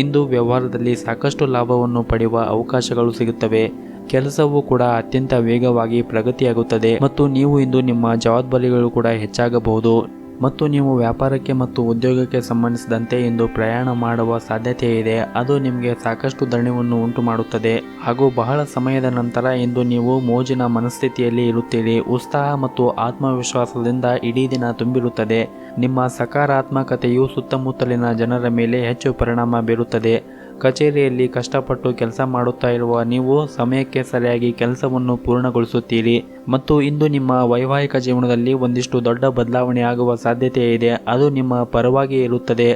ಇಂದು ವ್ಯವಹಾರದಲ್ಲಿ ಸಾಕಷ್ಟು ಲಾಭವನ್ನು ಪಡೆಯುವ ಅವಕಾಶಗಳು ಸಿಗುತ್ತವೆ. ಕೆಲಸವೂ ಕೂಡ ಅತ್ಯಂತ ವೇಗವಾಗಿ ಪ್ರಗತಿಯಾಗುತ್ತದೆ ಮತ್ತು ನೀವು ಇಂದು ನಿಮ್ಮ ಜವಾಬ್ದಾರಿಗಳು ಕೂಡ ಹೆಚ್ಚಾಗಬಹುದು ಮತ್ತು ನೀವು ವ್ಯಾಪಾರಕ್ಕೆ ಮತ್ತು ಉದ್ಯೋಗಕ್ಕೆ ಸಂಬಂಧಿಸಿದಂತೆ ಇಂದು ಪ್ರಯಾಣ ಮಾಡುವ ಸಾಧ್ಯತೆ ಇದೆ. ಅದು ನಿಮಗೆ ಸಾಕಷ್ಟು ದಣಿವನ್ನು ಉಂಟು ಮಾಡುತ್ತದೆ ಹಾಗೂ ಬಹಳ ಸಮಯದ ನಂತರ ಇಂದು ನೀವು ಮೋಜಿನ ಮನಸ್ಥಿತಿಯಲ್ಲಿ ಇರುತ್ತೀರಿ. ಉತ್ಸಾಹ ಮತ್ತು ಆತ್ಮವಿಶ್ವಾಸದಿಂದ ಇಡೀ ದಿನ ತುಂಬಿರುತ್ತದೆ. ನಿಮ್ಮ ಸಕಾರಾತ್ಮಕತೆಯು ಸುತ್ತಮುತ್ತಲಿನ ಜನರ ಮೇಲೆ ಹೆಚ್ಚು ಪರಿಣಾಮ ಬೀರುತ್ತದೆ. ಕಚೇರಿಯಲ್ಲಿ ಕಷ್ಟಪಟ್ಟು ಕೆಲಸ ಮಾಡುತ್ತಾ ಇರುವ ನೀವು ಸಮಯಕ್ಕೆ ಸರಿಯಾಗಿ ಕೆಲಸವನ್ನು ಪೂರ್ಣಗೊಳಿಸುತ್ತೀರಿ ಮತ್ತು ಇಂದು ನಿಮ್ಮ ವೈವಾಹಿಕ ಜೀವನದಲ್ಲಿ ಒಂದಿಷ್ಟು ದೊಡ್ಡ ಬದಲಾವಣೆ ಆಗುವ ಸಾಧ್ಯತೆ ಇದೆ. ಅದು ನಿಮ್ಮ ಪರವಾಗಿ ಇರುತ್ತದೆ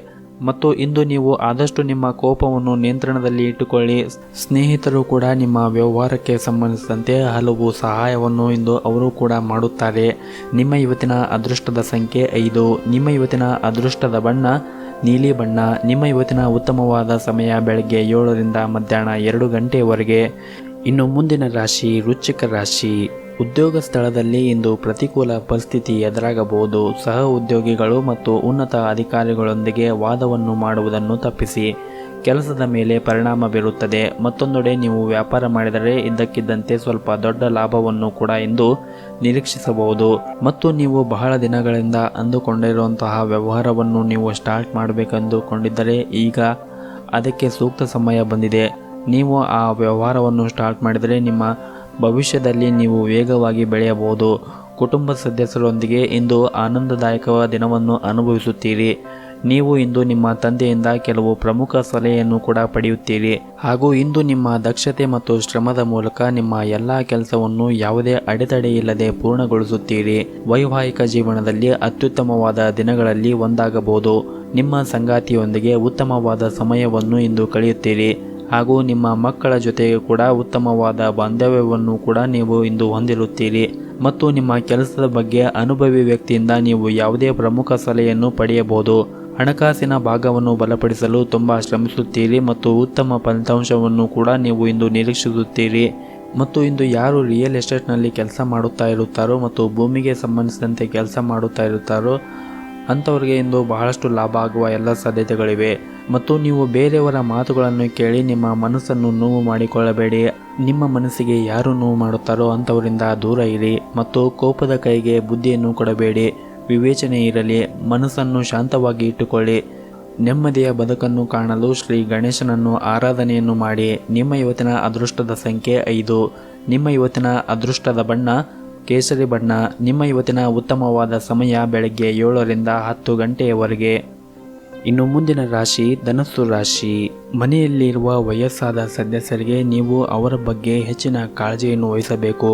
ಮತ್ತು ಇಂದು ನೀವು ಆದಷ್ಟು ನಿಮ್ಮ ಕೋಪವನ್ನು ನಿಯಂತ್ರಣದಲ್ಲಿ ಇಟ್ಟುಕೊಳ್ಳಿ. ಸ್ನೇಹಿತರು ಕೂಡ ನಿಮ್ಮ ವ್ಯವಹಾರಕ್ಕೆ ಸಂಬಂಧಿಸಿದಂತೆ ಹಲವು ಸಹಾಯವನ್ನು ಇಂದು ಅವರು ಕೂಡ ಮಾಡುತ್ತಾರೆ. ನಿಮ್ಮ ಇವತ್ತಿನ ಅದೃಷ್ಟದ ಸಂಖ್ಯೆ 5. ನಿಮ್ಮ ಇವತ್ತಿನ ಅದೃಷ್ಟದ ಬಣ್ಣ ನೀಲಿ ಬಣ್ಣ. ನಿಮ್ಮ ಇವತ್ತಿನ ಉತ್ತಮವಾದ ಸಮಯ ಬೆಳಗ್ಗೆ 7 ರಿಂದ ಮಧ್ಯಾಹ್ನ 2 ಗಂಟೆಯವರೆಗೆ. ಇನ್ನು ಮುಂದಿನ ರಾಶಿ ವೃಶ್ಚಿಕ ರಾಶಿ. ಉದ್ಯೋಗ ಸ್ಥಳದಲ್ಲಿ ಇಂದು ಪ್ರತಿಕೂಲ ಪರಿಸ್ಥಿತಿ ಎದುರಾಗಬಹುದು. ಸಹ ಉದ್ಯೋಗಿಗಳು ಮತ್ತು ಉನ್ನತ ಅಧಿಕಾರಿಗಳೊಂದಿಗೆ ವಾದವನ್ನು ಮಾಡುವುದನ್ನು ತಪ್ಪಿಸಿ. ಕೆಲಸದ ಮೇಲೆ ಪರಿಣಾಮ ಬೀರುತ್ತದೆ. ಮತ್ತೊಂದೆಡೆ ನೀವು ವ್ಯಾಪಾರ ಮಾಡಿದರೆ ಇದ್ದಕ್ಕಿದ್ದಂತೆ ಸ್ವಲ್ಪ ದೊಡ್ಡ ಲಾಭವನ್ನು ಕೂಡ ಇಂದು ನಿರೀಕ್ಷಿಸಬಹುದು ಮತ್ತು ನೀವು ಬಹಳ ದಿನಗಳಿಂದ ಅಂದುಕೊಂಡಿರುವಂತಹ ವ್ಯವಹಾರವನ್ನು ನೀವು ಸ್ಟಾರ್ಟ್ ಮಾಡಬೇಕೆಂದುಕೊಂಡಿದ್ದರೆ ಈಗ ಅದಕ್ಕೆ ಸೂಕ್ತ ಸಮಯ ಬಂದಿದೆ. ನೀವು ಆ ವ್ಯವಹಾರವನ್ನು ಸ್ಟಾರ್ಟ್ ಮಾಡಿದರೆ ನಿಮ್ಮ ಭವಿಷ್ಯದಲ್ಲಿ ನೀವು ವೇಗವಾಗಿ ಬೆಳೆಯಬಹುದು. ಕುಟುಂಬ ಸದಸ್ಯರೊಂದಿಗೆ ಇಂದು ಆನಂದದಾಯಕ ದಿನವನ್ನು ಅನುಭವಿಸುತ್ತೀರಿ. ನೀವು ಇಂದು ನಿಮ್ಮ ತಂದೆಯಿಂದ ಕೆಲವು ಪ್ರಮುಖ ಸಲಹೆಯನ್ನು ಕೂಡ ಪಡೆಯುತ್ತೀರಿ ಹಾಗೂ ಇಂದು ನಿಮ್ಮ ದಕ್ಷತೆ ಮತ್ತು ಶ್ರಮದ ಮೂಲಕ ನಿಮ್ಮ ಎಲ್ಲ ಕೆಲಸವನ್ನು ಯಾವುದೇ ಅಡೆತಡೆ ಇಲ್ಲದೆ ಪೂರ್ಣಗೊಳಿಸುತ್ತೀರಿ. ವೈವಾಹಿಕ ಜೀವನದಲ್ಲಿ ಅತ್ಯುತ್ತಮವಾದ ದಿನಗಳಲ್ಲಿ ಒಂದಾಗಬಹುದು. ನಿಮ್ಮ ಸಂಗಾತಿಯೊಂದಿಗೆ ಉತ್ತಮವಾದ ಸಮಯವನ್ನು ಇಂದು ಕಳೆಯುತ್ತೀರಿ ಹಾಗೂ ನಿಮ್ಮ ಮಕ್ಕಳ ಜೊತೆಗೆ ಕೂಡ ಉತ್ತಮವಾದ ಬಾಂಧವ್ಯವನ್ನು ಕೂಡ ನೀವು ಇಂದು ಹೊಂದಿರುತ್ತೀರಿ ಮತ್ತು ನಿಮ್ಮ ಕೆಲಸದ ಬಗ್ಗೆ ಅನುಭವಿ ವ್ಯಕ್ತಿಯಿಂದ ನೀವು ಯಾವುದೇ ಪ್ರಮುಖ ಸಲಹೆಯನ್ನು ಪಡೆಯಬಹುದು. ಹಣಕಾಸಿನ ಭಾಗವನ್ನು ಬಲಪಡಿಸಲು ತುಂಬ ಶ್ರಮಿಸುತ್ತೀರಿ ಮತ್ತು ಉತ್ತಮ ಫಲಿತಾಂಶವನ್ನು ಕೂಡ ನೀವು ಇಂದು ನಿರೀಕ್ಷಿಸುತ್ತೀರಿ ಮತ್ತು ಇಂದು ಯಾರು ರಿಯಲ್ ಎಸ್ಟೇಟ್ನಲ್ಲಿ ಕೆಲಸ ಮಾಡುತ್ತಾ ಇರುತ್ತಾರೋ ಮತ್ತು ಭೂಮಿಗೆ ಸಂಬಂಧಿಸಿದಂತೆ ಕೆಲಸ ಮಾಡುತ್ತಾ ಇರುತ್ತಾರೋ ಅಂಥವ್ರಿಗೆ ಇಂದು ಬಹಳಷ್ಟು ಲಾಭ ಆಗುವ ಎಲ್ಲ ಸಾಧ್ಯತೆಗಳಿವೆ ಮತ್ತು ನೀವು ಬೇರೆಯವರ ಮಾತುಗಳನ್ನು ಕೇಳಿ ನಿಮ್ಮ ಮನಸ್ಸನ್ನು ನೋವು ಮಾಡಿಕೊಳ್ಳಬೇಡಿ. ನಿಮ್ಮ ಮನಸ್ಸಿಗೆ ಯಾರು ನೋವು ಮಾಡುತ್ತಾರೋ ಅಂಥವರಿಂದ ದೂರ ಇರಿ ಮತ್ತು ಕೋಪದ ಕೈಗೆ ಬುದ್ಧಿಯನ್ನು ಕೊಡಬೇಡಿ. ವಿವೇಚನೆ ಇರಲಿ. ಮನಸ್ಸನ್ನು ಶಾಂತವಾಗಿ ಇಟ್ಟುಕೊಳ್ಳಿ. ನೆಮ್ಮದಿಯ ಬದುಕನ್ನು ಕಾಣಲು ಶ್ರೀ ಗಣೇಶನನ್ನು ಆರಾಧನೆಯನ್ನು ಮಾಡಿ. ನಿಮ್ಮ ಇವತ್ತಿನ ಅದೃಷ್ಟದ ಸಂಖ್ಯೆ 5. ನಿಮ್ಮ ಇವತ್ತಿನ ಅದೃಷ್ಟದ ಬಣ್ಣ ಕೇಸರಿ ಬಣ್ಣ. ನಿಮ್ಮ ಇವತ್ತಿನ ಉತ್ತಮವಾದ ಸಮಯ ಬೆಳಗ್ಗೆ 7 ರಿಂದ 10 ಗಂಟೆಯವರೆಗೆ. ಇನ್ನು ಮುಂದಿನ ರಾಶಿ ಧನಸ್ಸು ರಾಶಿ. ಮನೆಯಲ್ಲಿರುವ ವಯಸ್ಸಾದ ಸದಸ್ಯರಿಗೆ ನೀವು ಅವರ ಬಗ್ಗೆ ಹೆಚ್ಚಿನ ಕಾಳಜಿಯನ್ನು ವಹಿಸಬೇಕು.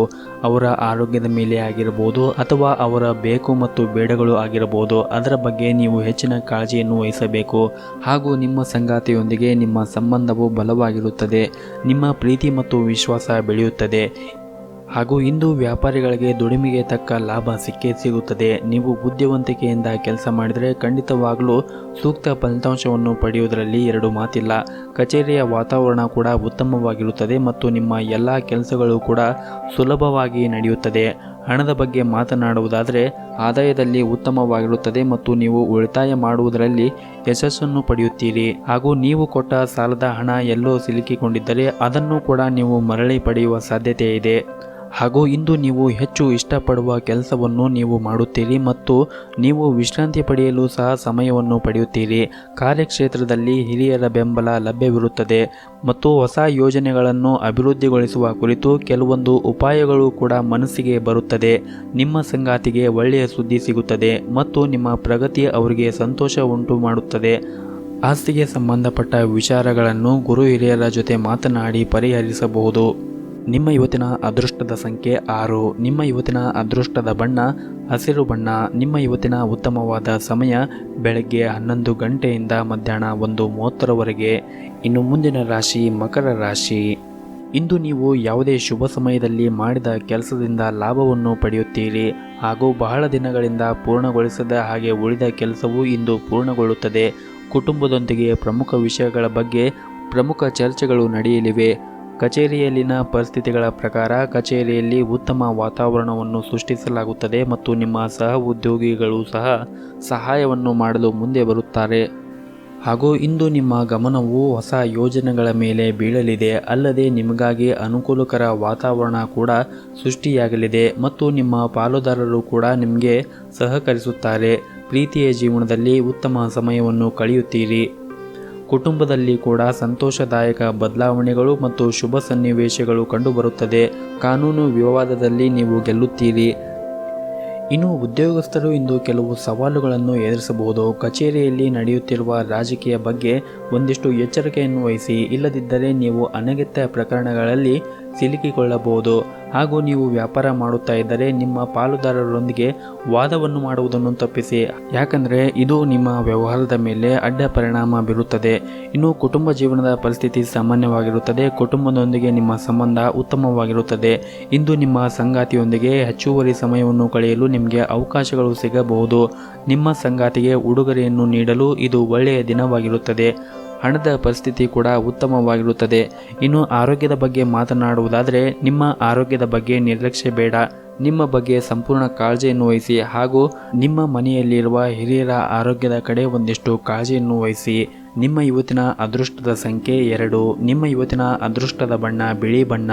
ಅವರ ಆರೋಗ್ಯದ ಮೇಲೆ ಆಗಿರಬಹುದು ಅಥವಾ ಅವರ ಬೇಕು ಮತ್ತು ಬೇಡಗಳು ಆಗಿರಬಹುದು. ಅದರ ಬಗ್ಗೆ ನೀವು ಹೆಚ್ಚಿನ ಕಾಳಜಿಯನ್ನು ವಹಿಸಬೇಕು ಹಾಗೂ ನಿಮ್ಮ ಸಂಗಾತಿಯೊಂದಿಗೆ ನಿಮ್ಮ ಸಂಬಂಧವು ಬಲವಾಗಿರುತ್ತದೆ. ನಿಮ್ಮ ಪ್ರೀತಿ ಮತ್ತು ವಿಶ್ವಾಸ ಬೆಳೆಯುತ್ತದೆ ಹಾಗೂ ಇಂದು ವ್ಯಾಪಾರಿಗಳಿಗೆ ದುಡಿಮೆಗೆ ತಕ್ಕ ಲಾಭ ಸಿಕ್ಕೇ ಸಿಗುತ್ತದೆ. ನೀವು ಬುದ್ಧಿವಂತಿಕೆಯಿಂದ ಕೆಲಸ ಮಾಡಿದರೆ ಖಂಡಿತವಾಗಲೂ ಸೂಕ್ತ ಫಲಿತಾಂಶವನ್ನು ಪಡೆಯುವುದರಲ್ಲಿ ಎರಡು ಮಾತಿಲ್ಲ. ಕಚೇರಿಯ ವಾತಾವರಣ ಕೂಡ ಉತ್ತಮವಾಗಿರುತ್ತದೆ ಮತ್ತು ನಿಮ್ಮ ಎಲ್ಲ ಕೆಲಸಗಳು ಕೂಡ ಸುಲಭವಾಗಿ ನಡೆಯುತ್ತದೆ. ಹಣದ ಬಗ್ಗೆ ಮಾತನಾಡುವುದಾದರೆ ಆದಾಯದಲ್ಲಿ ಉತ್ತಮವಾಗಿರುತ್ತದೆ ಮತ್ತು ನೀವು ಉಳಿತಾಯ ಮಾಡುವುದರಲ್ಲಿ ಯಶಸ್ಸನ್ನು ಪಡೆಯುತ್ತೀರಿ. ಹಾಗೂ ನೀವು ಕೊಟ್ಟ ಸಾಲದ ಹಣ ಎಲ್ಲೋ ಸಿಲುಕಿಕೊಂಡಿದ್ದರೆ ಅದನ್ನು ಕೂಡ ನೀವು ಮರಳಿ ಪಡೆಯುವ ಸಾಧ್ಯತೆ ಇದೆ. ಹಾಗೂ ಇಂದು ನೀವು ಹೆಚ್ಚು ಇಷ್ಟಪಡುವ ಕೆಲಸವನ್ನು ನೀವು ಮಾಡುತ್ತೀರಿ ಮತ್ತು ನೀವು ವಿಶ್ರಾಂತಿ ಪಡೆಯಲು ಸಹ ಸಮಯವನ್ನು ಪಡೆಯುತ್ತೀರಿ. ಕಾರ್ಯಕ್ಷೇತ್ರದಲ್ಲಿ ಹಿರಿಯರ ಬೆಂಬಲ ಲಭ್ಯವಿರುತ್ತದೆ ಮತ್ತು ಹೊಸ ಯೋಜನೆಗಳನ್ನು ಅಭಿವೃದ್ಧಿಗೊಳಿಸುವ ಕುರಿತು ಕೆಲವೊಂದು ಉಪಾಯಗಳು ಕೂಡ ಮನಸ್ಸಿಗೆ ಬರುತ್ತದೆ. ನಿಮ್ಮ ಸಂಗಾತಿಗೆ ಒಳ್ಳೆಯ ಸುದ್ದಿ ಸಿಗುತ್ತದೆ ಮತ್ತು ನಿಮ್ಮ ಪ್ರಗತಿ ಅವರಿಗೆ ಸಂತೋಷ ಉಂಟು ಮಾಡುತ್ತದೆ. ಆಸ್ತಿಗೆ ಸಂಬಂಧಪಟ್ಟ ವಿಚಾರಗಳನ್ನು ಗುರು ಹಿರಿಯರ ಜೊತೆ ಮಾತನಾಡಿ ಪರಿಹರಿಸಬಹುದು. ನಿಮ್ಮ ಇವತ್ತಿನ ಅದೃಷ್ಟದ ಸಂಖ್ಯೆ 6. ನಿಮ್ಮ ಇವತ್ತಿನ ಅದೃಷ್ಟದ ಬಣ್ಣ ಹಸಿರು ಬಣ್ಣ. ನಿಮ್ಮ ಇವತ್ತಿನ ಉತ್ತಮವಾದ ಸಮಯ ಬೆಳಗ್ಗೆ 11 ಗಂಟೆಯಿಂದ ಮಧ್ಯಾಹ್ನ 1:30 ಇನ್ನು ಮುಂದಿನ ರಾಶಿ ಮಕರ ರಾಶಿ. ಇಂದು ನೀವು ಯಾವುದೇ ಶುಭ ಸಮಯದಲ್ಲಿ ಮಾಡಿದ ಕೆಲಸದಿಂದ ಲಾಭವನ್ನು ಪಡೆಯುತ್ತೀರಿ ಹಾಗೂ ಬಹಳ ದಿನಗಳಿಂದ ಪೂರ್ಣಗೊಳಿಸದ ಹಾಗೆ ಉಳಿದ ಕೆಲಸವು ಇಂದು ಪೂರ್ಣಗೊಳ್ಳುತ್ತದೆ. ಕುಟುಂಬದೊಂದಿಗೆ ಪ್ರಮುಖ ವಿಷಯಗಳ ಬಗ್ಗೆ ಪ್ರಮುಖ ಚರ್ಚೆಗಳು ನಡೆಯಲಿವೆ. ಕಚೇರಿಯಲ್ಲಿನ ಪರಿಸ್ಥಿತಿಗಳ ಪ್ರಕಾರ ಕಚೇರಿಯಲ್ಲಿ ಉತ್ತಮ ವಾತಾವರಣವನ್ನು ಸೃಷ್ಟಿಸಲಾಗುತ್ತದೆ ಮತ್ತು ನಿಮ್ಮ ಸಹ ಉದ್ಯೋಗಿಗಳು ಸಹ ಸಹಾಯವನ್ನು ಮಾಡಲು ಮುಂದೆ ಬರುತ್ತಾರೆ. ಹಾಗೂ ಇಂದು ನಿಮ್ಮ ಗಮನವು ಹೊಸ ಯೋಜನೆಗಳ ಮೇಲೆ ಬೀಳಲಿದೆ. ಅಲ್ಲದೆ ನಿಮಗಾಗಿ ಅನುಕೂಲಕರ ವಾತಾವರಣ ಕೂಡ ಸೃಷ್ಟಿಯಾಗಲಿದೆ ಮತ್ತು ನಿಮ್ಮ ಪಾಲುದಾರರು ಕೂಡ ನಿಮಗೆ ಸಹಕರಿಸುತ್ತಾರೆ. ಪ್ರೀತಿಯ ಜೀವನದಲ್ಲಿ ಉತ್ತಮ ಸಮಯವನ್ನು ಕಳೆಯುತ್ತೀರಿ. ಕುಟುಂಬದಲ್ಲಿ ಕೂಡ ಸಂತೋಷದಾಯಕ ಬದಲಾವಣೆಗಳು ಮತ್ತು ಶುಭ ಸನ್ನಿವೇಶಗಳು ಕಂಡುಬರುತ್ತದೆ. ಕಾನೂನು ವಿವಾದದಲ್ಲಿ ನೀವು ಗೆಲ್ಲುತ್ತೀರಿ. ಇನ್ನು ಉದ್ಯೋಗಸ್ಥರು ಇಂದು ಕೆಲವು ಸವಾಲುಗಳನ್ನು ಎದುರಿಸಬಹುದು. ಕಚೇರಿಯಲ್ಲಿ ನಡೆಯುತ್ತಿರುವ ರಾಜಕೀಯ ಬಗ್ಗೆ ಒಂದಿಷ್ಟು ಎಚ್ಚರಿಕೆಯನ್ನು ವಹಿಸಿ, ಇಲ್ಲದಿದ್ದರೆ ನೀವು ಅನಗತ್ಯ ಪ್ರಕರಣಗಳಲ್ಲಿ ಸಿಲುಕಿಕೊಳ್ಳಬಹುದು. ಹಾಗೂ ನೀವು ವ್ಯಾಪಾರ ಮಾಡುತ್ತಾ ಇದ್ದರೆ ನಿಮ್ಮ ಪಾಲುದಾರರೊಂದಿಗೆ ವಾದವನ್ನು ಮಾಡುವುದನ್ನು ತಪ್ಪಿಸಿ, ಯಾಕಂದರೆ ಇದು ನಿಮ್ಮ ವ್ಯವಹಾರದ ಮೇಲೆ ಅಡ್ಡ ಪರಿಣಾಮ ಬೀರುತ್ತದೆ. ಇನ್ನು ಕುಟುಂಬ ಜೀವನದ ಪರಿಸ್ಥಿತಿ ಸಾಮಾನ್ಯವಾಗಿರುತ್ತದೆ. ಕುಟುಂಬದೊಂದಿಗೆ ನಿಮ್ಮ ಸಂಬಂಧ ಉತ್ತಮವಾಗಿರುತ್ತದೆ. ಇಂದು ನಿಮ್ಮ ಸಂಗಾತಿಯೊಂದಿಗೆ ಹೆಚ್ಚುವರಿ ಸಮಯವನ್ನು ಕಳೆಯಲು ನಿಮಗೆ ಅವಕಾಶಗಳು ಸಿಗಬಹುದು. ನಿಮ್ಮ ಸಂಗಾತಿಗೆ ಉಡುಗೊರೆಯನ್ನು ನೀಡಲು ಇದು ಒಳ್ಳೆಯ ದಿನವಾಗಿರುತ್ತದೆ. ಹಣದ ಪರಿಸ್ಥಿತಿ ಕೂಡ ಉತ್ತಮವಾಗಿರುತ್ತದೆ. ಇನ್ನು ಆರೋಗ್ಯದ ಬಗ್ಗೆ ಮಾತನಾಡುವುದಾದರೆ ನಿಮ್ಮ ಆರೋಗ್ಯದ ಬಗ್ಗೆ ನಿರ್ಲಕ್ಷ್ಯ ಬೇಡ. ನಿಮ್ಮ ಬಗ್ಗೆ ಸಂಪೂರ್ಣ ಕಾಳಜಿಯನ್ನು ವಹಿಸಿ ಹಾಗೂ ನಿಮ್ಮ ಮನೆಯಲ್ಲಿರುವ ಹಿರಿಯರ ಆರೋಗ್ಯದ ಕಡೆ ಒಂದಿಷ್ಟು ಕಾಳಜಿಯನ್ನು ವಹಿಸಿ. ನಿಮ್ಮ ಇವತ್ತಿನ ಅದೃಷ್ಟದ ಸಂಖ್ಯೆ 2. ನಿಮ್ಮ ಇವತ್ತಿನ ಅದೃಷ್ಟದ ಬಣ್ಣ ಬಿಳಿ ಬಣ್ಣ.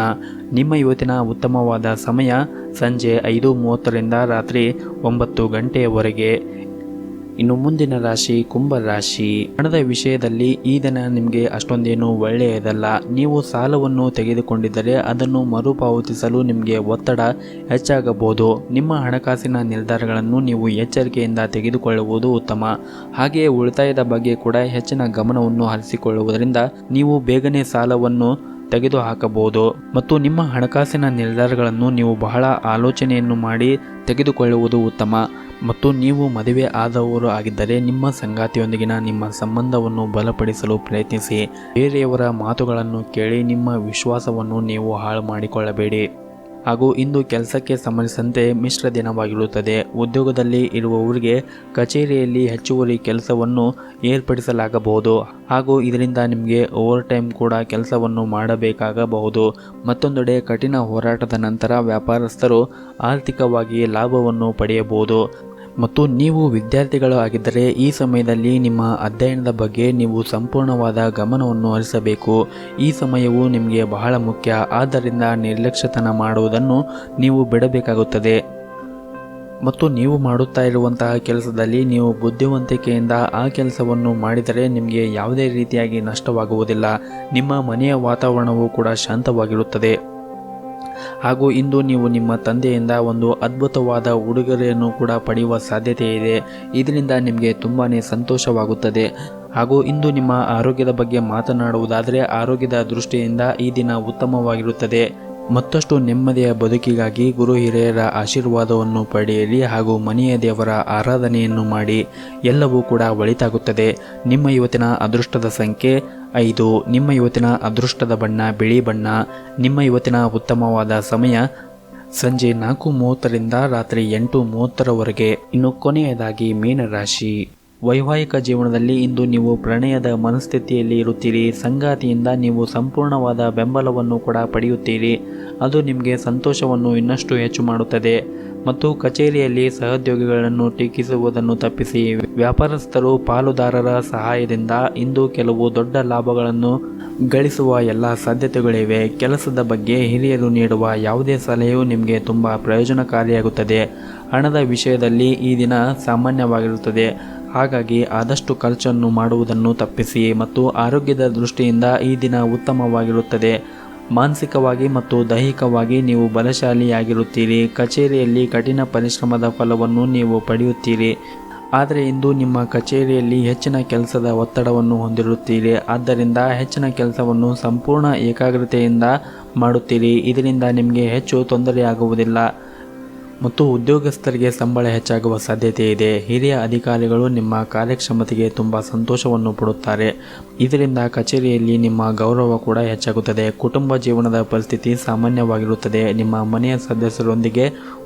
ನಿಮ್ಮ ಇವತ್ತಿನ ಉತ್ತಮವಾದ ಸಮಯ ಸಂಜೆ 5:30ರಿಂದ ರಾತ್ರಿ 9 ಗಂಟೆಯವರೆಗೆ. ಇನ್ನು ಮುಂದಿನ ರಾಶಿ ಕುಂಭ ರಾಶಿ. ಹಣದ ವಿಷಯದಲ್ಲಿ ಈ ದಿನ ನಿಮಗೆ ಅಷ್ಟೊಂದೇನು ಒಳ್ಳೆಯದಲ್ಲ. ನೀವು ಸಾಲವನ್ನು ತೆಗೆದುಕೊಂಡಿದ್ದರೆ ಅದನ್ನು ಮರುಪಾವತಿಸಲು ನಿಮಗೆ ಒತ್ತಡ ಹೆಚ್ಚಾಗಬಹುದು. ನಿಮ್ಮ ಹಣಕಾಸಿನ ನಿರ್ಧಾರಗಳನ್ನು ನೀವು ಎಚ್ಚರಿಕೆಯಿಂದ ತೆಗೆದುಕೊಳ್ಳುವುದು ಉತ್ತಮ. ಹಾಗೆಯೇ ಉಳಿತಾಯದ ಬಗ್ಗೆ ಕೂಡ ಹೆಚ್ಚಿನ ಗಮನವನ್ನು ಹರಿಸಿಕೊಳ್ಳುವುದರಿಂದ ನೀವು ಬೇಗನೆ ಸಾಲವನ್ನು ತೆಗೆದುಹಾಕಬಹುದು ಮತ್ತು ನಿಮ್ಮ ಹಣಕಾಸಿನ ನಿರ್ಧಾರಗಳನ್ನು ನೀವು ಬಹಳ ಆಲೋಚನೆಯನ್ನು ಮಾಡಿ ತೆಗೆದುಕೊಳ್ಳುವುದು ಉತ್ತಮ. ಮತ್ತು ನೀವು ಮದುವೆ ಆದವರು ಆಗಿದ್ದರೆ ನಿಮ್ಮ ಸಂಗಾತಿಯೊಂದಿಗಿನ ನಿಮ್ಮ ಸಂಬಂಧವನ್ನು ಬಲಪಡಿಸಲು ಪ್ರಯತ್ನಿಸಿ. ಬೇರೆಯವರ ಮಾತುಗಳನ್ನು ಕೇಳಿ ನಿಮ್ಮ ವಿಶ್ವಾಸವನ್ನು ನೀವು ಹಾಳು ಮಾಡಿಕೊಳ್ಳಬೇಡಿ. ಹಾಗೂ ಇಂದು ಕೆಲಸಕ್ಕೆ ಸಂಬಂಧಿಸಿದಂತೆ ಮಿಶ್ರ ದಿನವಾಗಿರುತ್ತದೆ. ಉದ್ಯೋಗದಲ್ಲಿ ಇರುವವರಿಗೆ ಕಚೇರಿಯಲ್ಲಿ ಹೆಚ್ಚುವರಿ ಕೆಲಸವನ್ನು ಏರ್ಪಡಿಸಲಾಗಬಹುದು ಹಾಗೂ ಇದರಿಂದ ನಿಮಗೆ ಓವರ್ ಟೈಮ್ ಕೂಡ ಕೆಲಸವನ್ನು ಮಾಡಬೇಕಾಗಬಹುದು. ಮತ್ತೊಂದೆಡೆ ಕಠಿಣ ಹೋರಾಟದ ನಂತರ ವ್ಯಾಪಾರಸ್ಥರು ಆರ್ಥಿಕವಾಗಿ ಲಾಭವನ್ನು ಪಡೆಯಬಹುದು. ಮತ್ತು ನೀವು ವಿದ್ಯಾರ್ಥಿಗಳು ಆಗಿದ್ದರೆ ಈ ಸಮಯದಲ್ಲಿ ನಿಮ್ಮ ಅಧ್ಯಯನದ ಬಗ್ಗೆ ನೀವು ಸಂಪೂರ್ಣವಾದ ಗಮನವನ್ನು ಹರಿಸಬೇಕು. ಈ ಸಮಯವು ನಿಮಗೆ ಬಹಳ ಮುಖ್ಯ. ಆದ್ದರಿಂದ ನಿರ್ಲಕ್ಷ್ಯತನ ಮಾಡುವುದನ್ನು ನೀವು ಬಿಡಬೇಕಾಗುತ್ತದೆ. ಮತ್ತು ನೀವು ಮಾಡುತ್ತಾ ಇರುವಂತಹ ಕೆಲಸದಲ್ಲಿ ನೀವು ಬುದ್ಧಿವಂತಿಕೆಯಿಂದ ಆ ಕೆಲಸವನ್ನು ಮಾಡಿದರೆ ನಿಮಗೆ ಯಾವುದೇ ರೀತಿಯಾಗಿ ನಷ್ಟವಾಗುವುದಿಲ್ಲ. ನಿಮ್ಮ ಮನೆಯ ವಾತಾವರಣವು ಕೂಡ ಶಾಂತವಾಗಿರುತ್ತದೆ. ಹಾಗೂ ಇಂದು ನೀವು ನಿಮ್ಮ ತಂದೆಯಿಂದ ಒಂದು ಅದ್ಭುತವಾದ ಉಡುಗೊರೆಯನ್ನು ಕೂಡ ಪಡೆಯುವ ಸಾಧ್ಯತೆ ಇದೆ. ಇದರಿಂದ ನಿಮಗೆ ತುಂಬಾ ಸಂತೋಷವಾಗುತ್ತದೆ. ಹಾಗೂ ಇಂದು ನಿಮ್ಮ ಆರೋಗ್ಯದ ಬಗ್ಗೆ ಮಾತನಾಡುವುದಾದರೆ ಆರೋಗ್ಯದ ದೃಷ್ಟಿಯಿಂದ ಈ ದಿನ ಉತ್ತಮವಾಗಿರುತ್ತದೆ. ಮತ್ತಷ್ಟು ನೆಮ್ಮದಿಯ ಬದುಕಿಗಾಗಿ ಗುರು ಹಿರಿಯರ ಆಶೀರ್ವಾದವನ್ನು ಪಡೆಯಿರಿ ಹಾಗೂ ಮನೆಯ ದೇವರ ಆರಾಧನೆಯನ್ನು ಮಾಡಿ. ಎಲ್ಲವೂ ಕೂಡ ಒಳಿತಾಗುತ್ತದೆ. ನಿಮ್ಮ ಇವತ್ತಿನ ಅದೃಷ್ಟದ ಸಂಖ್ಯೆ 5. ನಿಮ್ಮ ಇವತ್ತಿನ ಅದೃಷ್ಟದ ಬಣ್ಣ ಬಿಳಿ ಬಣ್ಣ. ನಿಮ್ಮ ಇವತ್ತಿನ ಉತ್ತಮವಾದ ಸಮಯ ಸಂಜೆ 4:30ರಿಂದ ರಾತ್ರಿ 8:30ರವರೆಗೆ. ಇನ್ನು ಕೊನೆಯದಾಗಿ ಮೀನರಾಶಿ. ವೈವಾಹಿಕ ಜೀವನದಲ್ಲಿ ಇಂದು ನೀವು ಪ್ರಣಯದ ಮನಸ್ಥಿತಿಯಲ್ಲಿ ಇರುತ್ತೀರಿ. ಸಂಗಾತಿಯಿಂದ ನೀವು ಸಂಪೂರ್ಣವಾದ ಬೆಂಬಲವನ್ನು ಕೂಡ ಪಡೆಯುತ್ತೀರಿ. ಅದು ನಿಮಗೆ ಸಂತೋಷವನ್ನು ಇನ್ನಷ್ಟು ಹೆಚ್ಚು ಮಾಡುತ್ತದೆ. ಮತ್ತು ಕಚೇರಿಯಲ್ಲಿ ಸಹೋದ್ಯೋಗಿಗಳನ್ನು ಟೀಕಿಸುವುದನ್ನು ತಪ್ಪಿಸಿ. ವ್ಯಾಪಾರಸ್ಥರು ಪಾಲುದಾರರ ಸಹಾಯದಿಂದ ಇಂದು ಕೆಲವು ದೊಡ್ಡ ಲಾಭಗಳನ್ನು ಗಳಿಸುವ ಎಲ್ಲ ಸಾಧ್ಯತೆಗಳಿವೆ. ಕೆಲಸದ ಬಗ್ಗೆ ಹಿರಿಯರು ನೀಡುವ ಯಾವುದೇ ಸಲಹೆಯು ನಿಮಗೆ ತುಂಬ ಪ್ರಯೋಜನಕಾರಿಯಾಗುತ್ತದೆ. ಹಣದ ವಿಷಯದಲ್ಲಿ ಈ ದಿನ ಸಾಮಾನ್ಯವಾಗಿರುತ್ತದೆ. ಹಾಗಾಗಿ ಆದಷ್ಟು ಖರ್ಚನ್ನು ಮಾಡುವುದನ್ನು ತಪ್ಪಿಸಿ. ಮತ್ತು ಆರೋಗ್ಯದ ದೃಷ್ಟಿಯಿಂದ ಈ ದಿನ ಉತ್ತಮವಾಗಿರುತ್ತದೆ. ಮಾನಸಿಕವಾಗಿ ಮತ್ತು ದೈಹಿಕವಾಗಿ ನೀವು ಬಲಶಾಲಿಯಾಗಿರುತ್ತೀರಿ. ಕಚೇರಿಯಲ್ಲಿ ಕಠಿಣ ಪರಿಶ್ರಮದ ಫಲವನ್ನು ನೀವು ಪಡೆಯುತ್ತೀರಿ. ಆದರೆ ಇಂದು ನಿಮ್ಮ ಕಚೇರಿಯಲ್ಲಿ ಹೆಚ್ಚಿನ ಕೆಲಸದ ಒತ್ತಡವನ್ನು ಹೊಂದಿರುತ್ತೀರಿ. ಆದ್ದರಿಂದ ಹೆಚ್ಚಿನ ಕೆಲಸವನ್ನು ಸಂಪೂರ್ಣ ಏಕಾಗ್ರತೆಯಿಂದ ಮಾಡುತ್ತೀರಿ. ಇದರಿಂದ ನಿಮಗೆ ಹೆಚ್ಚು ತೊಂದರೆಯಾಗುವುದಿಲ್ಲ ಮತ್ತು ಉದ್ಯೋಗಸ್ಥರಿಗೆ ಸಂಬಳ ಹೆಚ್ಚಾಗುವ ಸಾಧ್ಯತೆ ಇದೆ. ಹಿರಿಯ ಅಧಿಕಾರಿಗಳು ನಿಮ್ಮ ಕಾರ್ಯಕ್ಷಮತೆಗೆ ತುಂಬ ಸಂತೋಷವನ್ನು ಪಡುತ್ತಾರೆ. ಇದರಿಂದ ಕಚೇರಿಯಲ್ಲಿ ನಿಮ್ಮ ಗೌರವ ಕೂಡ ಹೆಚ್ಚಾಗುತ್ತದೆ. ಕುಟುಂಬ ಜೀವನದ ಪರಿಸ್ಥಿತಿ ಸಾಮಾನ್ಯವಾಗಿರುತ್ತದೆ. ನಿಮ್ಮ ಮನೆಯ ಸದಸ್ಯರೊಂದಿಗೆ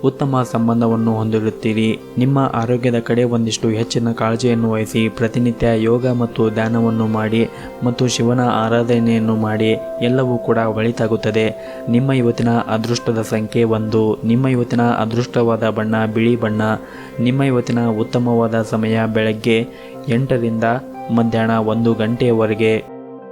ಉತ್ತಮ ಸಂಬಂಧವನ್ನು ಹೊಂದಿರುತ್ತೀರಿ. ನಿಮ್ಮ ಆರೋಗ್ಯದ ಕಡೆ ಒಂದಿಷ್ಟು ಹೆಚ್ಚಿನ ಕಾಳಜಿಯನ್ನು ವಹಿಸಿ. ಪ್ರತಿನಿತ್ಯ ಯೋಗ ಮತ್ತು ಧ್ಯಾನವನ್ನು ಮಾಡಿ ಮತ್ತು ಶಿವನ ಆರಾಧನೆಯನ್ನು ಮಾಡಿ. ಎಲ್ಲವೂ ಕೂಡ ಒಳಿತಾಗುತ್ತದೆ. ನಿಮ್ಮ ಇವತ್ತಿನ ಅದೃಷ್ಟದ ಸಂಖ್ಯೆ 1. ನಿಮ್ಮ ಇವತ್ತಿನ ಅದೃಷ್ಟವಾದ ಬಣ್ಣ ಬಿಳಿ ಬಣ್ಣ. ನಿಮ್ಮ ಇವತ್ತಿನ ಉತ್ತಮವಾದ ಸಮಯ ಬೆಳಗ್ಗೆ 8ರಿಂದ ಮಧ್ಯಾಹ್ನ 1 ಗಂಟೆಯವರೆಗೆ.